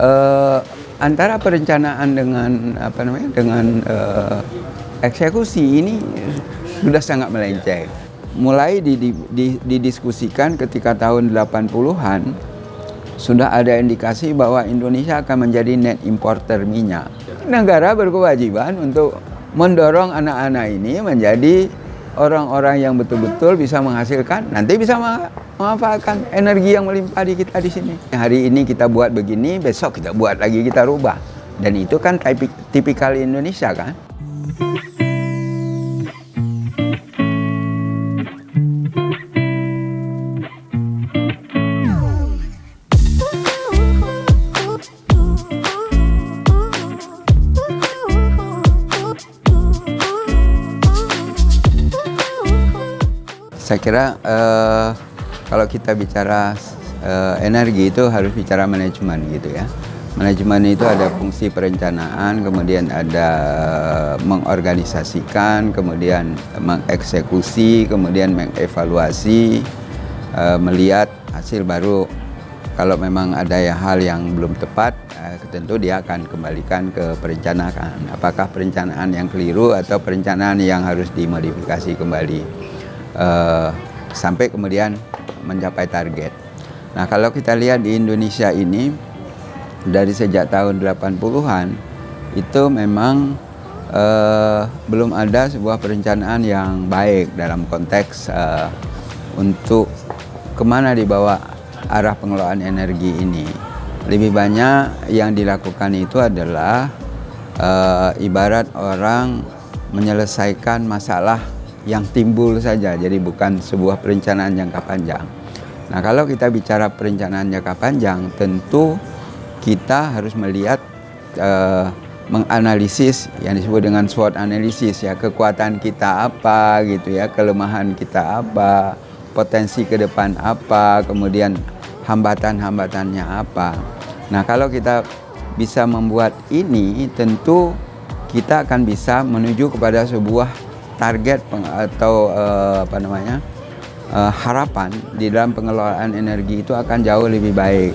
eh, antara perencanaan dengan eksekusi ini sudah sangat melenceng. Mulai didiskusikan ketika tahun 80-an sudah ada indikasi bahwa Indonesia akan menjadi net importer minyak. Negara berkewajiban untuk mendorong anak-anak ini menjadi orang-orang yang betul-betul bisa menghasilkan, nanti bisa memanfaatkan energi yang melimpah di kita di sini. Hari ini kita buat begini, besok kita buat lagi, kita rubah. Dan itu kan tipikal Indonesia kan. Saya kira kalau kita bicara energi itu harus bicara manajemen gitu ya. Manajemen itu ada fungsi perencanaan, kemudian ada mengorganisasikan, kemudian mengeksekusi, kemudian mengevaluasi, melihat hasil baru. Kalau memang ada hal yang belum tepat, tentu dia akan kembalikan ke perencanaan. Apakah perencanaan yang keliru atau perencanaan yang harus dimodifikasi kembali. Sampai kemudian mencapai target. Nah, kalau kita lihat di Indonesia ini dari sejak tahun 80-an itu memang belum ada sebuah perencanaan yang baik dalam konteks untuk kemana dibawa arah pengelolaan energi ini. Lebih banyak yang dilakukan itu adalah ibarat orang menyelesaikan masalah yang timbul saja, jadi bukan sebuah perencanaan jangka panjang. Nah, kalau kita bicara perencanaan jangka panjang, tentu kita harus melihat, menganalisis yang disebut dengan SWOT analisis ya, kekuatan kita apa gitu ya, kelemahan kita apa, potensi ke depan apa, kemudian hambatan-hambatannya apa. Nah, kalau kita bisa membuat ini, tentu kita akan bisa menuju kepada sebuah target atau harapan di dalam pengelolaan energi itu akan jauh lebih baik.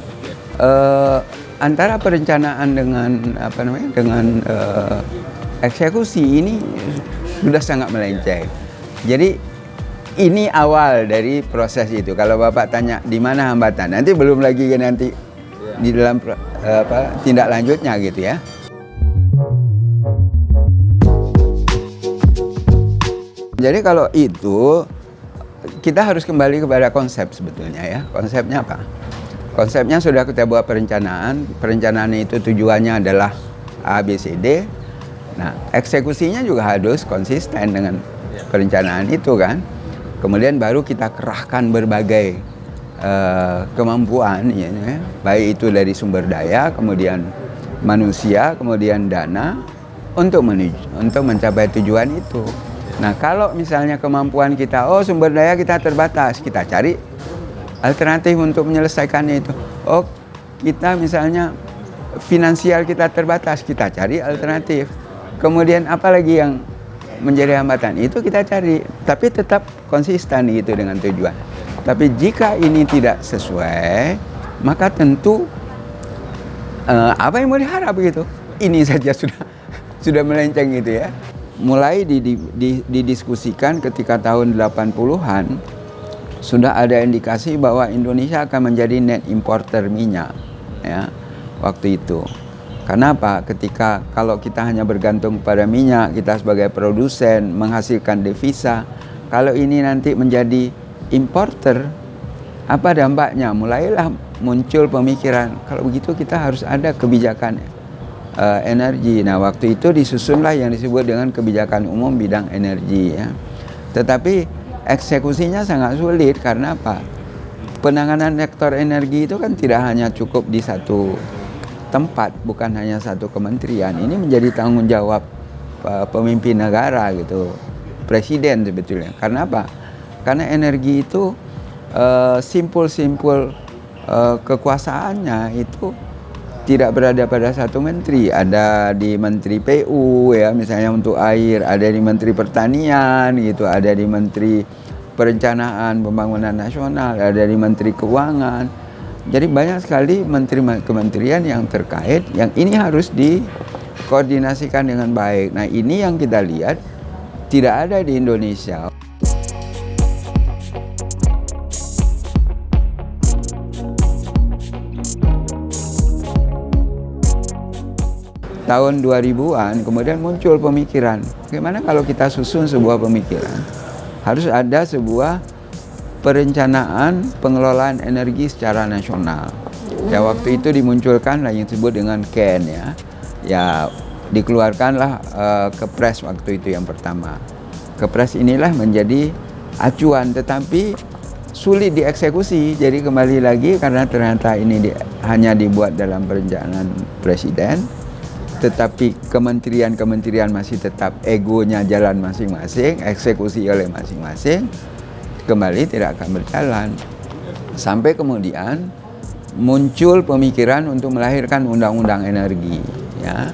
Antara perencanaan dengan eksekusi ini sudah sangat melenceng. Jadi ini awal dari proses itu. Kalau Bapak tanya di mana hambatan, nanti belum lagi nanti di dalam tindak lanjutnya gitu ya. Jadi kalau itu kita harus kembali kepada konsep sebetulnya ya. Konsepnya apa? Konsepnya sudah kita buat perencanaan. Perencanaan itu tujuannya adalah A, B, C, D. Nah, eksekusinya juga harus konsisten dengan perencanaan itu kan. Kemudian baru kita kerahkan berbagai kemampuan ya, baik itu dari sumber daya, kemudian manusia, kemudian dana untuk mencapai tujuan itu. Nah, kalau misalnya kemampuan kita, sumber daya kita terbatas, kita cari alternatif untuk menyelesaikannya itu. Kita misalnya finansial kita terbatas, kita cari alternatif. Kemudian apa lagi yang menjadi hambatan? Itu kita cari, tapi tetap konsisten gitu dengan tujuan. Tapi jika ini tidak sesuai, maka tentu apa yang mau diharap gitu? Ini saja sudah melenceng gitu ya. Mulai didiskusikan ketika tahun 80-an sudah ada indikasi bahwa Indonesia akan menjadi net importer minyak ya waktu itu. Kenapa? Kalau kita hanya bergantung pada minyak, kita sebagai produsen menghasilkan devisa, kalau ini nanti menjadi importer, apa dampaknya? Mulailah muncul pemikiran, kalau begitu kita harus ada kebijakan energi. Nah, waktu itu disusunlah yang disebut dengan kebijakan umum bidang energi ya. Tetapi eksekusinya sangat sulit karena apa? Penanganan sektor energi itu kan tidak hanya cukup di satu tempat, bukan hanya satu kementerian. Ini menjadi tanggung jawab pemimpin negara gitu, presiden sebetulnya. Karena apa? Karena energi itu simpul-simpul kekuasaannya itu tidak berada pada satu menteri, ada di Menteri PU ya misalnya untuk air, ada di Menteri Pertanian gitu, ada di Menteri Perencanaan Pembangunan Nasional, ada di Menteri Keuangan. Jadi banyak sekali kementerian yang terkait, yang ini harus dikoordinasikan dengan baik. Nah ini yang kita lihat tidak ada di Indonesia. Tahun 2000-an kemudian muncul pemikiran, bagaimana kalau kita susun sebuah pemikiran, harus ada sebuah perencanaan pengelolaan energi secara nasional. Ya waktu itu dimunculkanlah yang disebut dengan KEN ya. Ya dikeluarkanlah Kepres waktu itu yang pertama. Kepres inilah menjadi acuan tetapi sulit dieksekusi. Jadi kembali lagi karena ternyata ini hanya dibuat dalam perencanaan presiden, tetapi kementerian-kementerian masih tetap egonya jalan masing-masing, eksekusi oleh masing-masing, kembali tidak akan berjalan. Sampai kemudian muncul pemikiran untuk melahirkan undang-undang energi ya.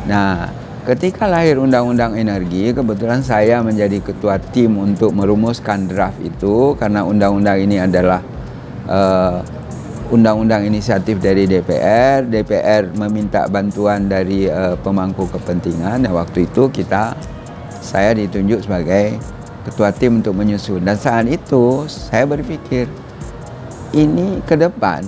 Nah, ketika lahir undang-undang energi, kebetulan saya menjadi ketua tim untuk merumuskan draft itu karena undang-undang ini adalah undang-undang inisiatif dari DPR. DPR meminta bantuan dari pemangku kepentingan. Nah, waktu itu saya ditunjuk sebagai ketua tim untuk menyusun. Dan saat itu saya berpikir ini ke depan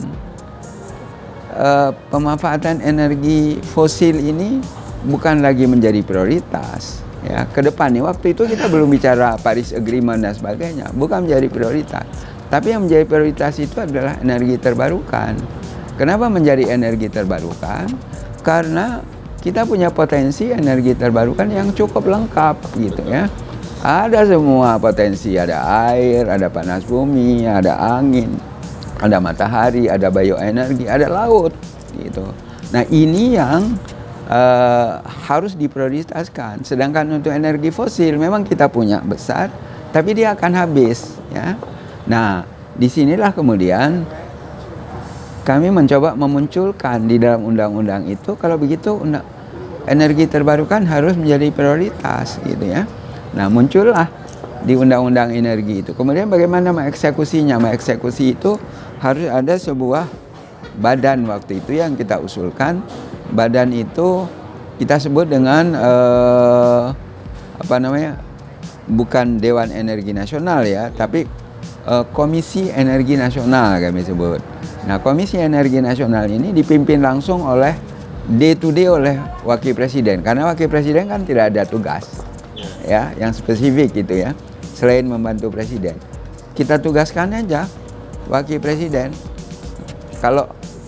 pemanfaatan energi fosil ini bukan lagi menjadi prioritas ya. Ke depan nih, waktu itu kita belum bicara Paris Agreement dan sebagainya, bukan menjadi prioritas. Tapi yang menjadi prioritas itu adalah energi terbarukan. Kenapa menjadi energi terbarukan? Karena kita punya potensi energi terbarukan yang cukup lengkap gitu ya. Ada semua potensi, ada air, ada panas bumi, ada angin, ada matahari, ada bioenergi, ada laut gitu. Nah ini yang harus diprioritaskan. Sedangkan untuk energi fosil memang kita punya besar, tapi dia akan habis ya. Nah disinilah kemudian kami mencoba memunculkan di dalam undang-undang itu, kalau begitu energi terbarukan harus menjadi prioritas gitu ya. Nah muncullah di undang-undang energi itu. Kemudian bagaimana mengeksekusinya? Mengeksekusi itu harus ada sebuah badan waktu itu yang kita usulkan. Badan itu kita sebut dengan bukan Dewan Energi Nasional ya, tapi Komisi Energi Nasional kami sebut. Nah Komisi Energi Nasional ini dipimpin langsung oleh day to day oleh Wakil Presiden, karena Wakil Presiden kan tidak ada tugas ya yang spesifik gitu ya, selain membantu Presiden. Kita tugaskan aja Wakil Presiden.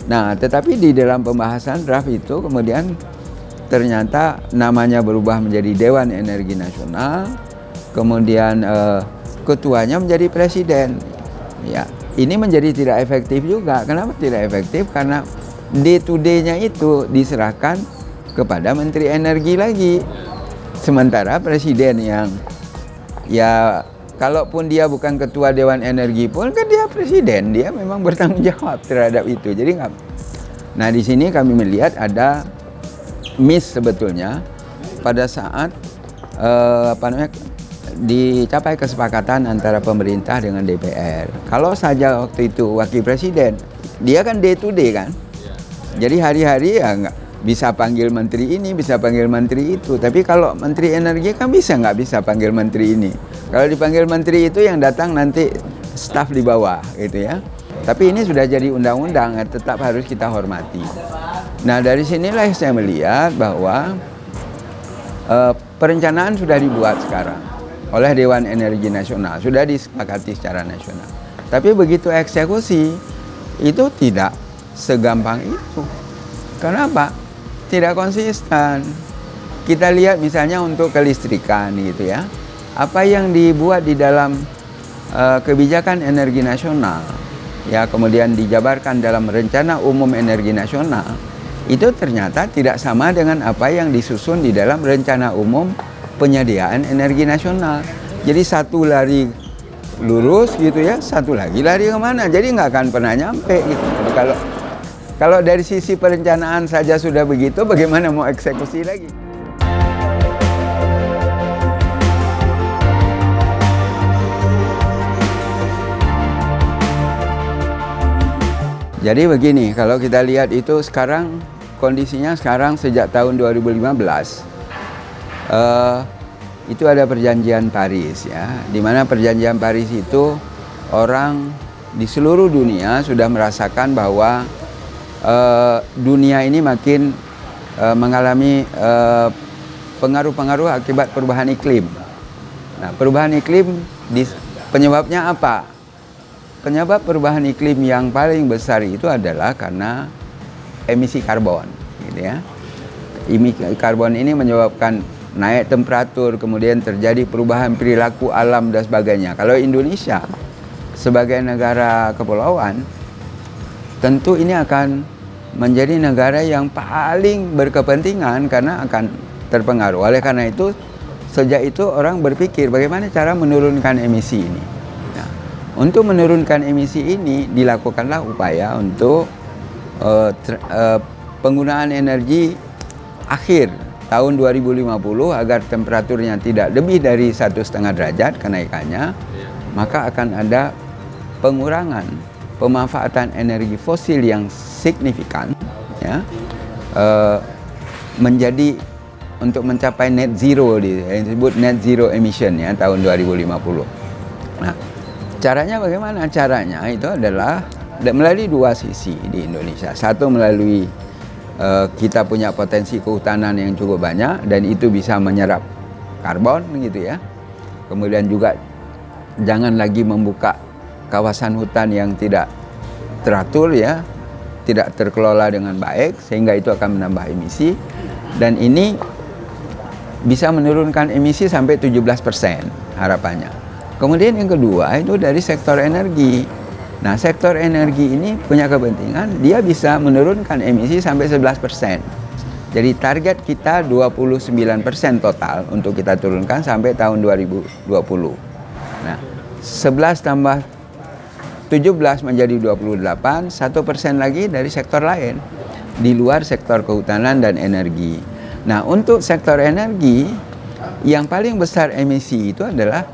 Tetapi di dalam pembahasan draft itu kemudian ternyata namanya berubah menjadi Dewan Energi Nasional, kemudian ketuanya menjadi Presiden. Ya, ini menjadi tidak efektif juga. Kenapa tidak efektif? Karena day to day-nya itu diserahkan kepada Menteri Energi lagi. Sementara Presiden yang ya kalaupun dia bukan ketua Dewan Energi pun kan dia presiden, dia memang bertanggung jawab terhadap itu. Jadi nah di sini kami melihat ada miss sebetulnya pada saat dicapai kesepakatan antara pemerintah dengan DPR. Kalau saja waktu itu Wakil Presiden, dia kan day to day kan. Jadi hari-hari ya nggak bisa panggil menteri ini, bisa panggil menteri itu. Tapi kalau Menteri Energi kan nggak bisa panggil menteri ini. Kalau dipanggil menteri itu yang datang nanti staf di bawah gitu ya. Tapi ini sudah jadi undang-undang, tetap harus kita hormati. Nah dari sinilah saya melihat bahwa perencanaan sudah dibuat sekarang oleh Dewan Energi Nasional, sudah disepakati secara nasional. Tapi begitu eksekusi itu tidak segampang itu. Kenapa? Tidak konsisten. Kita lihat misalnya untuk kelistrikan gitu ya. Apa yang dibuat di dalam kebijakan energi nasional ya, kemudian dijabarkan dalam rencana umum energi nasional, itu ternyata tidak sama dengan apa yang disusun di dalam rencana umum penyediaan energi nasional. Jadi satu lari lurus gitu ya, satu lagi lari kemana, jadi nggak akan pernah nyampe gitu. Jadi kalau dari sisi perencanaan saja sudah begitu, bagaimana mau eksekusi lagi? Jadi begini, kalau kita lihat itu sekarang kondisinya sekarang sejak tahun 2015 itu ada perjanjian Paris ya, di mana perjanjian Paris itu orang di seluruh dunia sudah merasakan bahwa dunia ini makin mengalami pengaruh-pengaruh akibat perubahan iklim. Nah, perubahan iklim penyebabnya apa? Penyebab perubahan iklim yang paling besar itu adalah karena emisi karbon, gitu ya. Emisi karbon ini menyebabkan naik temperatur, kemudian terjadi perubahan perilaku alam dan sebagainya. Kalau Indonesia sebagai negara kepulauan, tentu ini akan menjadi negara yang paling berkepentingan karena akan terpengaruh. Oleh karena itu, sejak itu orang berpikir bagaimana cara menurunkan emisi ini. Untuk menurunkan emisi ini dilakukanlah upaya untuk penggunaan energi akhir tahun 2050 agar temperaturnya tidak lebih dari 1,5 derajat kenaikannya, maka akan ada pengurangan pemanfaatan energi fosil yang signifikan ya, menjadi untuk mencapai net zero, yang disebut net zero emission ya tahun 2050. Nah, caranya bagaimana? Caranya itu adalah melalui dua sisi di Indonesia. Satu melalui kita punya potensi kehutanan yang cukup banyak dan itu bisa menyerap karbon gitu ya. Kemudian juga jangan lagi membuka kawasan hutan yang tidak teratur ya, tidak terkelola dengan baik sehingga itu akan menambah emisi, dan ini bisa menurunkan emisi sampai 17% harapannya. Kemudian yang kedua itu dari sektor energi. Nah, sektor energi ini punya kepentingan dia bisa menurunkan emisi sampai 11%. Jadi target kita 29% total untuk kita turunkan sampai tahun 2020. Nah, 11 tambah 17 menjadi 28, 1% lagi dari sektor lain di luar sektor kehutanan dan energi. Nah, untuk sektor energi yang paling besar emisi itu adalah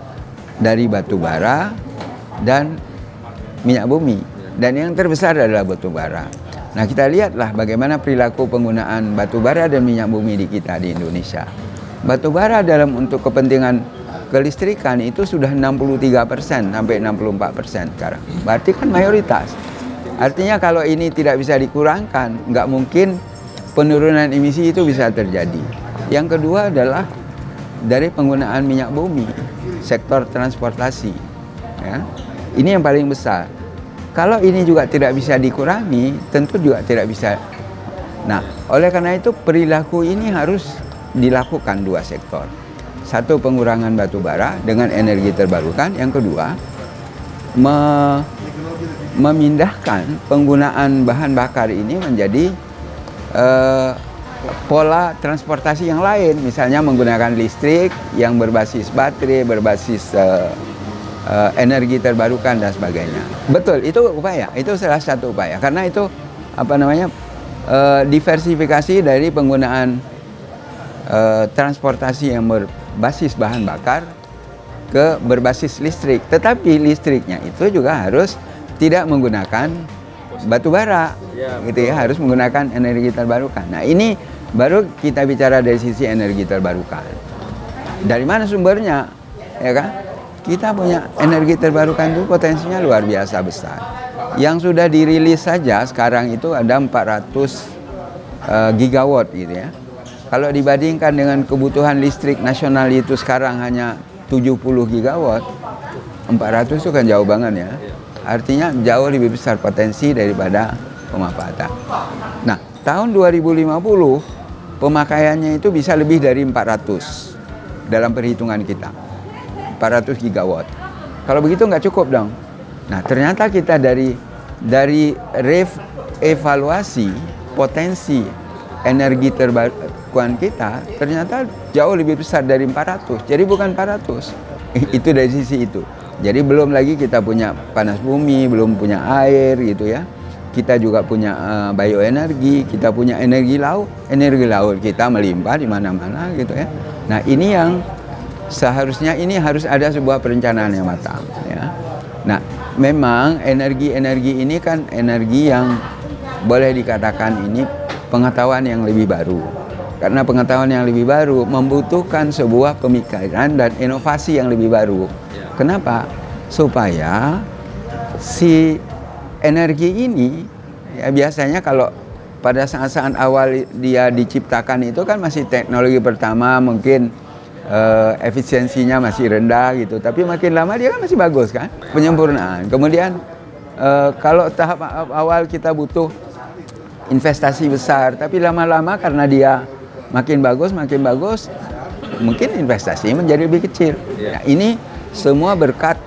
dari batu bara dan minyak bumi, dan yang terbesar adalah batu bara. Nah, kita lihatlah bagaimana perilaku penggunaan batu bara dan minyak bumi di kita di Indonesia. Batu bara dalam untuk kepentingan kelistrikan itu sudah 63% sampai 64% sekarang. Berarti kan mayoritas. Artinya kalau ini tidak bisa dikurangkan, nggak mungkin penurunan emisi itu bisa terjadi. Yang kedua adalah dari penggunaan minyak bumi, sektor transportasi ya. Ini yang paling besar. Kalau ini juga tidak bisa dikurangi, tentu juga tidak bisa. Nah, oleh karena itu perilaku ini harus dilakukan dua sektor. Satu, pengurangan batu bara dengan energi terbarukan. Yang kedua, memindahkan penggunaan bahan bakar ini menjadi pola transportasi yang lain, misalnya menggunakan listrik yang berbasis baterai, berbasis energi terbarukan dan sebagainya. Betul, itu upaya, itu salah satu upaya, karena itu diversifikasi dari penggunaan transportasi yang berbasis bahan bakar ke berbasis listrik. Tetapi listriknya itu juga harus tidak menggunakan batu bara, gitu ya, harus menggunakan energi terbarukan. Nah, ini baru kita bicara dari sisi energi terbarukan. Dari mana sumbernya, ya kan? Kita punya energi terbarukan itu potensinya luar biasa besar. Yang sudah dirilis saja sekarang itu ada 400 gigawatt gitu ya. Kalau dibandingkan dengan kebutuhan listrik nasional itu sekarang hanya 70 gigawatt, 400 itu kan jauh banget ya. Artinya jauh lebih besar potensi daripada pemanfaatan. Nah, tahun 2050 pemakaiannya itu bisa lebih dari 400 dalam perhitungan kita. 400 gigawatt. Kalau begitu nggak cukup dong. Nah, ternyata kita dari evaluasi potensi energi terbarukan kita ternyata jauh lebih besar dari 400. Jadi bukan 400. Itu dari sisi itu. Jadi belum lagi kita punya panas bumi, belum punya air gitu ya. Kita juga punya bioenergi, kita punya energi laut kita melimpah di mana-mana gitu ya. Nah, ini yang seharusnya ini harus ada sebuah perencanaan yang matang ya. Nah, memang energi-energi ini kan energi yang boleh dikatakan ini pengetahuan yang lebih baru. Karena pengetahuan yang lebih baru membutuhkan sebuah pemikiran dan inovasi yang lebih baru. Kenapa? Supaya si energi ini, ya biasanya kalau pada saat-saat awal dia diciptakan itu kan masih teknologi pertama, mungkin efisiensinya masih rendah gitu, tapi makin lama dia kan masih bagus kan, penyempurnaan. Kemudian kalau tahap awal kita butuh investasi besar, tapi lama-lama karena dia makin bagus, mungkin investasi menjadi lebih kecil. Nah, ini semua berkat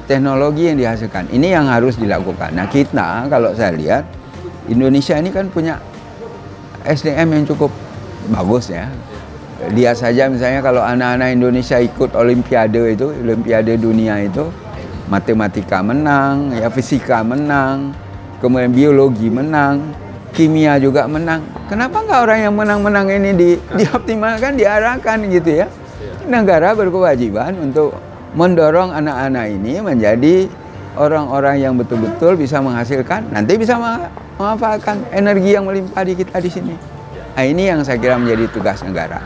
teknologi yang dihasilkan. Ini yang harus dilakukan. Nah, kita kalau saya lihat Indonesia ini kan punya SDM yang cukup bagus ya. Lihat saja misalnya kalau anak-anak Indonesia ikut Olimpiade dunia itu, matematika menang, ya fisika menang, kemudian biologi menang, kimia juga menang. Kenapa nggak orang yang menang-menang ini dioptimalkan, diarahkan gitu ya? Negara berkewajiban untuk mendorong anak-anak ini menjadi orang-orang yang betul-betul bisa menghasilkan, nanti bisa memanfaatkan energi yang melimpah di kita di sini. Nah, ini yang saya kira menjadi tugas negara.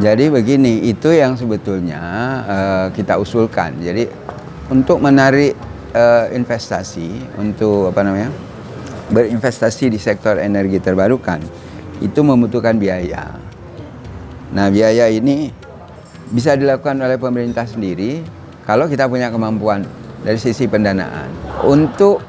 Jadi begini, itu yang sebetulnya kita usulkan. Jadi untuk menarik investasi, untuk berinvestasi di sektor energi terbarukan, itu membutuhkan biaya. Nah, biaya ini bisa dilakukan oleh pemerintah sendiri kalau kita punya kemampuan dari sisi pendanaan untuk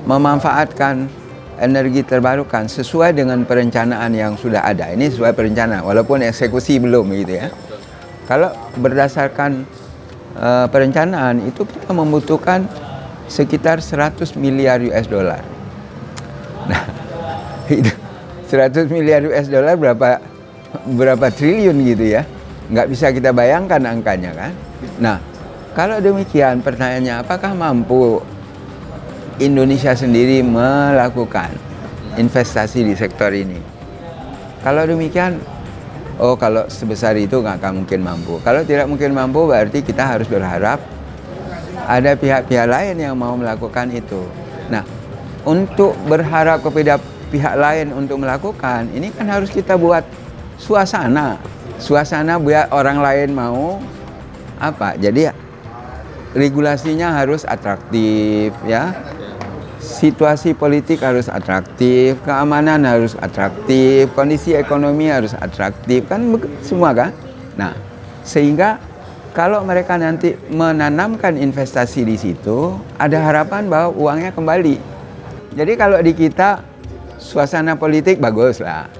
memanfaatkan energi terbarukan sesuai dengan perencanaan yang sudah ada. Ini sesuai perencanaan, walaupun eksekusi belum gitu ya. Kalau berdasarkan perencanaan itu kita membutuhkan sekitar 100 miliar US dollar. Nah, itu 100 miliar US dollar berapa triliun gitu ya. Nggak bisa kita bayangkan angkanya kan. Nah, kalau demikian pertanyaannya, apakah mampu Indonesia sendiri melakukan investasi di sektor ini? Kalau demikian, kalau sebesar itu nggak akan mungkin mampu. Kalau tidak mungkin mampu, berarti kita harus berharap ada pihak-pihak lain yang mau melakukan itu. Nah, untuk berharap kepada pihak lain untuk melakukan, ini kan harus kita buat suasana biar orang lain mau Jadi regulasinya harus atraktif ya. Situasi politik harus atraktif, keamanan harus atraktif, kondisi ekonomi harus atraktif, kan semua kan? Nah, sehingga kalau mereka nanti menanamkan investasi di situ, ada harapan bahwa uangnya kembali. Jadi kalau di kita suasana politik bagus lah,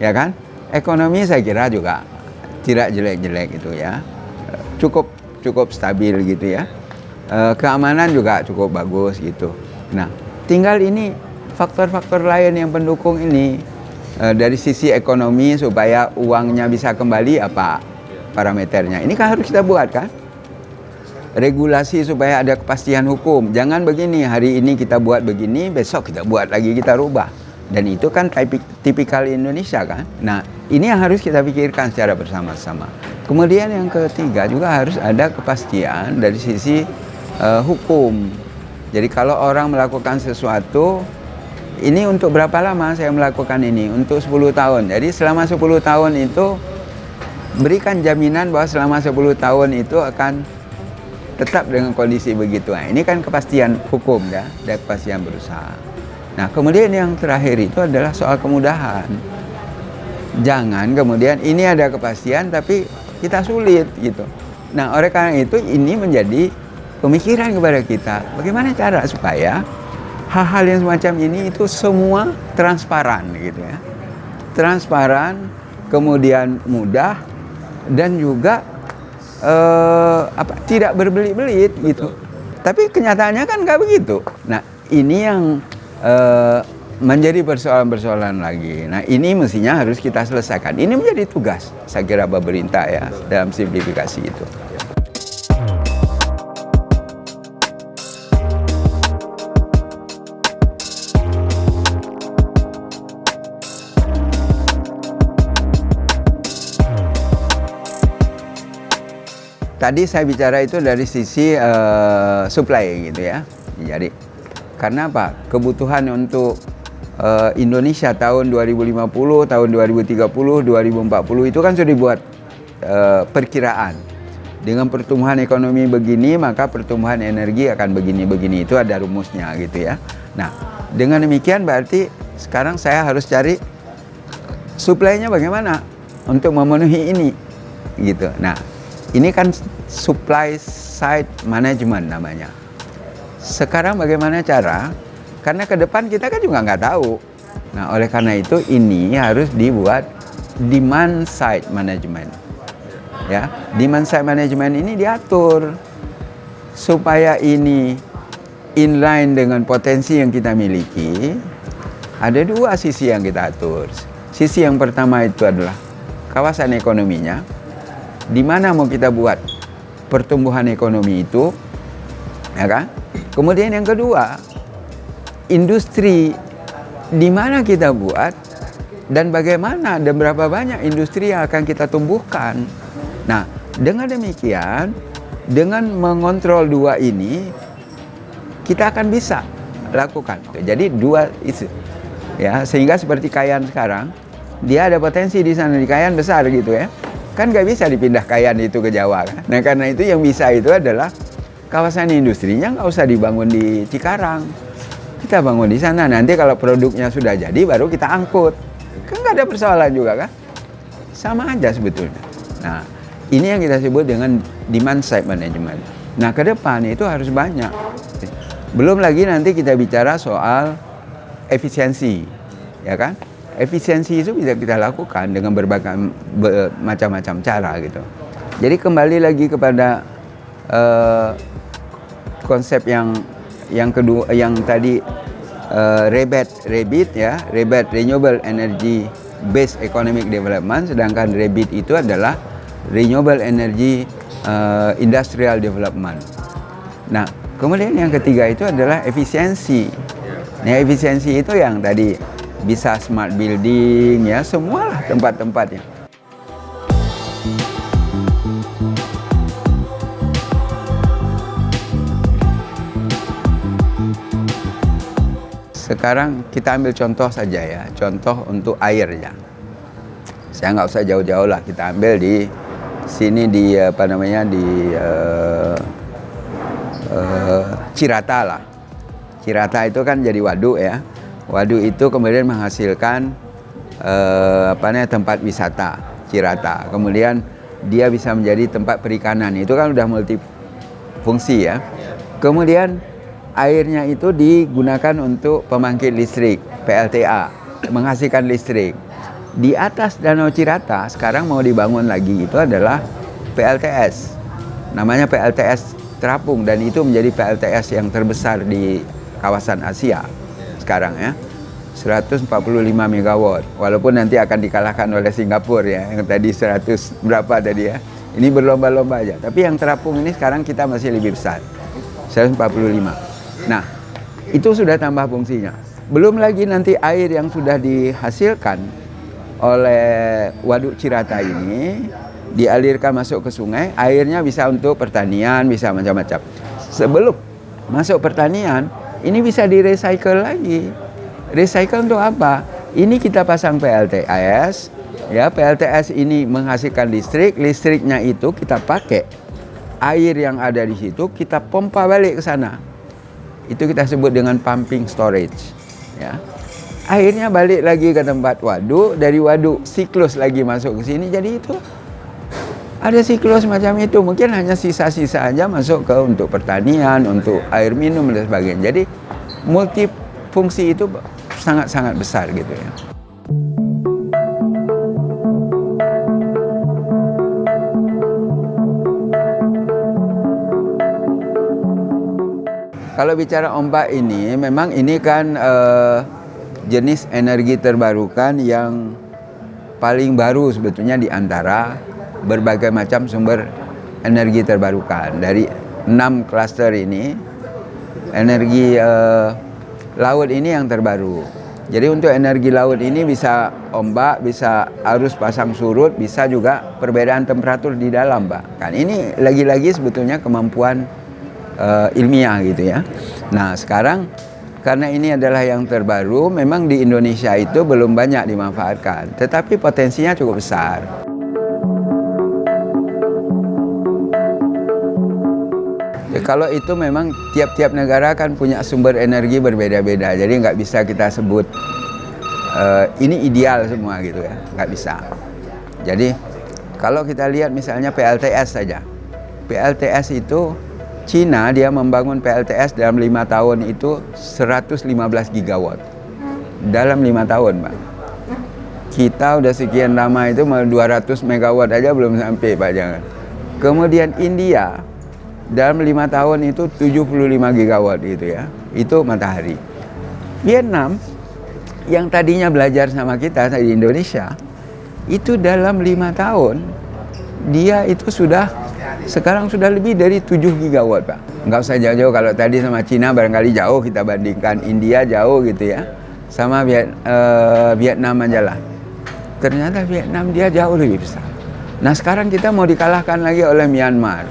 ya kan? Ekonomi saya kira juga tidak jelek-jelek gitu ya, cukup stabil gitu ya. Keamanan juga cukup bagus gitu. Nah, tinggal ini faktor-faktor lain yang pendukung ini dari sisi ekonomi supaya uangnya bisa kembali, apa parameternya. Ini kan harus kita buat kan. Regulasi supaya ada kepastian hukum. Jangan begini, hari ini kita buat begini, besok kita buat lagi, kita rubah. Dan itu kan tipikal Indonesia kan. Nah, ini yang harus kita pikirkan secara bersama-sama. Kemudian yang ketiga juga harus ada kepastian dari sisi hukum. Jadi kalau orang melakukan sesuatu, ini untuk berapa lama saya melakukan ini? Untuk 10 tahun. Jadi selama 10 tahun itu berikan jaminan bahwa selama 10 tahun itu akan tetap dengan kondisi begitu. Nah, ini kan kepastian hukum ya, dan kepastian berusaha. Nah, kemudian yang terakhir itu adalah soal kemudahan. Jangan kemudian ini ada kepastian tapi kita sulit gitu. Nah, oleh karena itu ini menjadi pemikiran kepada kita, bagaimana cara supaya hal-hal yang semacam ini itu semua transparan gitu ya. Transparan, kemudian mudah, dan juga tidak berbelit-belit gitu. Tapi kenyataannya kan nggak begitu. Nah, ini yang menjadi persoalan-persoalan lagi. Nah, ini mestinya harus kita selesaikan. Ini menjadi tugas saya kira pemerintah ya dalam simplifikasi itu. tadi saya bicara itu dari sisi supply gitu ya. Jadi karena apa? Kebutuhan untuk Indonesia tahun 2050, tahun 2030, 2040 itu kan sudah dibuat perkiraan. Dengan pertumbuhan ekonomi begini, maka pertumbuhan energi akan begini-begini. Itu ada rumusnya gitu ya. Nah, dengan demikian berarti sekarang saya harus cari supply-nya bagaimana untuk memenuhi ini gitu. Nah, ini kan supply side management namanya. Sekarang bagaimana cara? Karena ke depan kita kan juga nggak tahu. Nah, oleh karena itu ini harus dibuat demand side management. Ya, demand side management ini diatur supaya ini inline dengan potensi yang kita miliki. Ada dua sisi yang kita atur. Sisi yang pertama itu adalah kawasan ekonominya, di mana mau kita buat pertumbuhan ekonomi itu, ya kan? Kemudian yang kedua, industri di mana kita buat dan bagaimana dan berapa banyak industri yang akan kita tumbuhkan. Nah, dengan demikian, dengan mengontrol dua ini, kita akan bisa lakukan. Jadi dua isu, ya, sehingga seperti Kayan sekarang, dia ada potensi di sana di Kayan besar gitu ya. Kan nggak bisa dipindah Kayan itu ke Jawa kan. Nah, karena itu yang bisa itu adalah kawasan industrinya nggak usah dibangun di Cikarang. Kita bangun di sana. Nanti kalau produknya sudah jadi, baru kita angkut. Kan nggak ada persoalan juga kan? Sama aja sebetulnya. Nah, ini yang kita sebut dengan demand side management. Nah, ke depan itu harus banyak. Belum lagi nanti kita bicara soal efisiensi, ya kan? Efisiensi itu bisa kita lakukan dengan berbagai macam-macam cara gitu. Jadi kembali lagi kepada konsep yang kedua, yang tadi REBET ya, REBET Renewable Energy Based Economic Development, sedangkan REBIT itu adalah Renewable Energy Industrial Development. Nah, kemudian yang ketiga itu adalah efisiensi. Nah, efisiensi itu yang tadi bisa smart building ya, semualah tempat-tempatnya. Sekarang kita ambil contoh saja ya, contoh untuk airnya. Saya nggak usah jauh-jauh lah, kita ambil di sini di Cirata lah. Cirata itu kan jadi waduk ya. Waduk itu kemudian menghasilkan tempat wisata Cirata. Kemudian dia bisa menjadi tempat perikanan. Itu kan udah multifungsi ya. Kemudian airnya itu digunakan untuk pembangkit listrik, PLTA, menghasilkan listrik. Di atas Danau Cirata sekarang mau dibangun lagi itu adalah PLTS. Namanya PLTS Terapung, dan itu menjadi PLTS yang terbesar di kawasan Asia sekarang ya. 145 megawatt. Walaupun nanti akan dikalahkan oleh Singapura ya, yang tadi 100 berapa tadi ya. Ini berlomba-lomba aja. Tapi yang Terapung ini sekarang kita masih lebih besar. 145. Nah, itu sudah tambah fungsinya. Belum lagi nanti air yang sudah dihasilkan oleh Waduk Cirata ini dialirkan masuk ke sungai, airnya bisa untuk pertanian, bisa macam-macam. Sebelum masuk pertanian, ini bisa di-recycle lagi. Recycle untuk apa? Ini kita pasang PLTS, ya, PLTS ini menghasilkan listrik, listriknya itu kita pakai. Air yang ada di situ kita pompa balik ke sana. Itu kita sebut dengan pumping storage, ya. Akhirnya balik lagi ke tempat waduk, dari waduk siklus lagi masuk ke sini, jadi itu ada siklus macam itu. Mungkin hanya sisa-sisa aja masuk ke untuk pertanian, untuk air minum dan sebagainya. Jadi multifungsi itu sangat-sangat besar gitu ya. Kalau bicara ombak ini, memang ini kan jenis energi terbarukan yang paling baru sebetulnya di antara berbagai macam sumber energi terbarukan. Dari 6 klaster ini, energi laut ini yang terbaru. Jadi untuk energi laut ini bisa ombak, bisa arus pasang surut, bisa juga perbedaan temperatur di dalam, Pak. Kan ini lagi-lagi sebetulnya kemampuan ilmiah gitu ya. Nah sekarang karena ini adalah yang terbaru, memang di Indonesia itu belum banyak dimanfaatkan, tetapi potensinya cukup besar. Ya, kalau itu memang tiap-tiap negara kan punya sumber energi berbeda-beda, jadi nggak bisa kita sebut ini ideal semua gitu ya, nggak bisa. Jadi kalau kita lihat misalnya PLTS saja, PLTS itu Cina dia membangun PLTS dalam 5 tahun itu 115 gigawatt dalam 5 tahun, Pak. Kita udah sekian lama itu 200 megawatt aja belum sampai, Pak, jangan. Kemudian India dalam 5 tahun itu 75 gigawatt gitu ya, itu matahari. Vietnam yang tadinya belajar sama kita di Indonesia itu dalam 5 tahun dia itu sekarang sudah lebih dari 7 gigawatt, Pak. Nggak usah jauh-jauh, kalau tadi sama Cina barangkali jauh kita bandingkan, India jauh gitu ya, sama Vietnam aja lah. Ternyata Vietnam dia jauh lebih besar. Nah sekarang kita mau dikalahkan lagi oleh Myanmar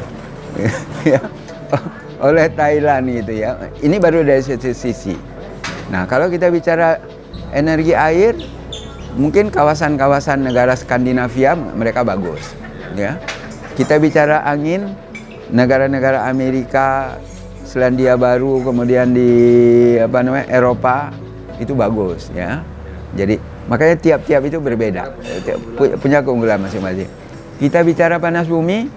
oleh Thailand gitu ya. Ini baru dari sisi. Nah kalau kita bicara energi air, mungkin kawasan-kawasan negara Skandinavia mereka bagus ya. Kita bicara angin, negara-negara Amerika, Selandia Baru, kemudian di Eropa itu bagus ya. Jadi makanya tiap-tiap itu berbeda, punya keunggulan masing-masing. Kita bicara panas bumi,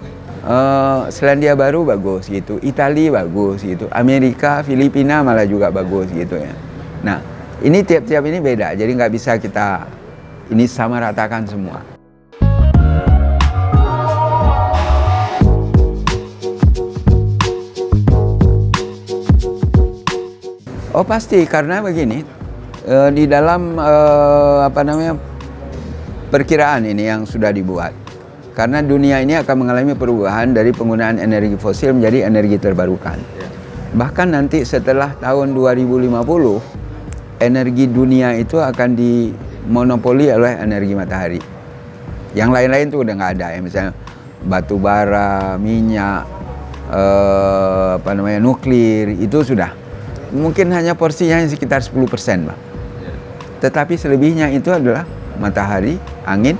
Selandia Baru bagus gitu, Italia bagus gitu, Amerika, Filipina malah juga bagus gitu ya. Nah ini tiap-tiap ini beda, jadi nggak bisa kita ini sama ratakan semua. Oh pasti, karena begini, di dalam perkiraan ini yang sudah dibuat, karena dunia ini akan mengalami perubahan dari penggunaan energi fosil menjadi energi terbarukan. Bahkan nanti setelah tahun 2050, energi dunia itu akan dimonopoli oleh energi matahari. Yang lain-lain tuh udah nggak ada ya, misalnya batu bara, minyak, nuklir, itu sudah. Mungkin hanya porsinya sekitar 10%, Pak. Tetapi selebihnya itu adalah matahari, angin,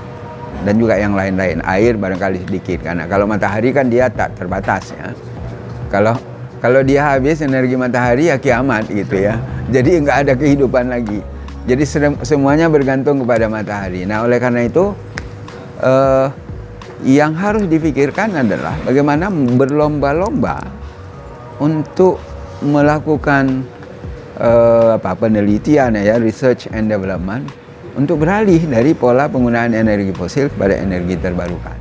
dan juga yang lain-lain. Air barangkali sedikit, karena kalau matahari kan dia tak terbatas ya. Kalau dia habis energi matahari ya kiamat gitu ya. Jadi nggak ada kehidupan lagi. Jadi semuanya bergantung kepada matahari. Nah oleh karena itu yang harus dipikirkan adalah bagaimana berlomba-lomba untuk melakukan penelitian ya, research and development, untuk beralih dari pola penggunaan energi fosil kepada energi terbarukan.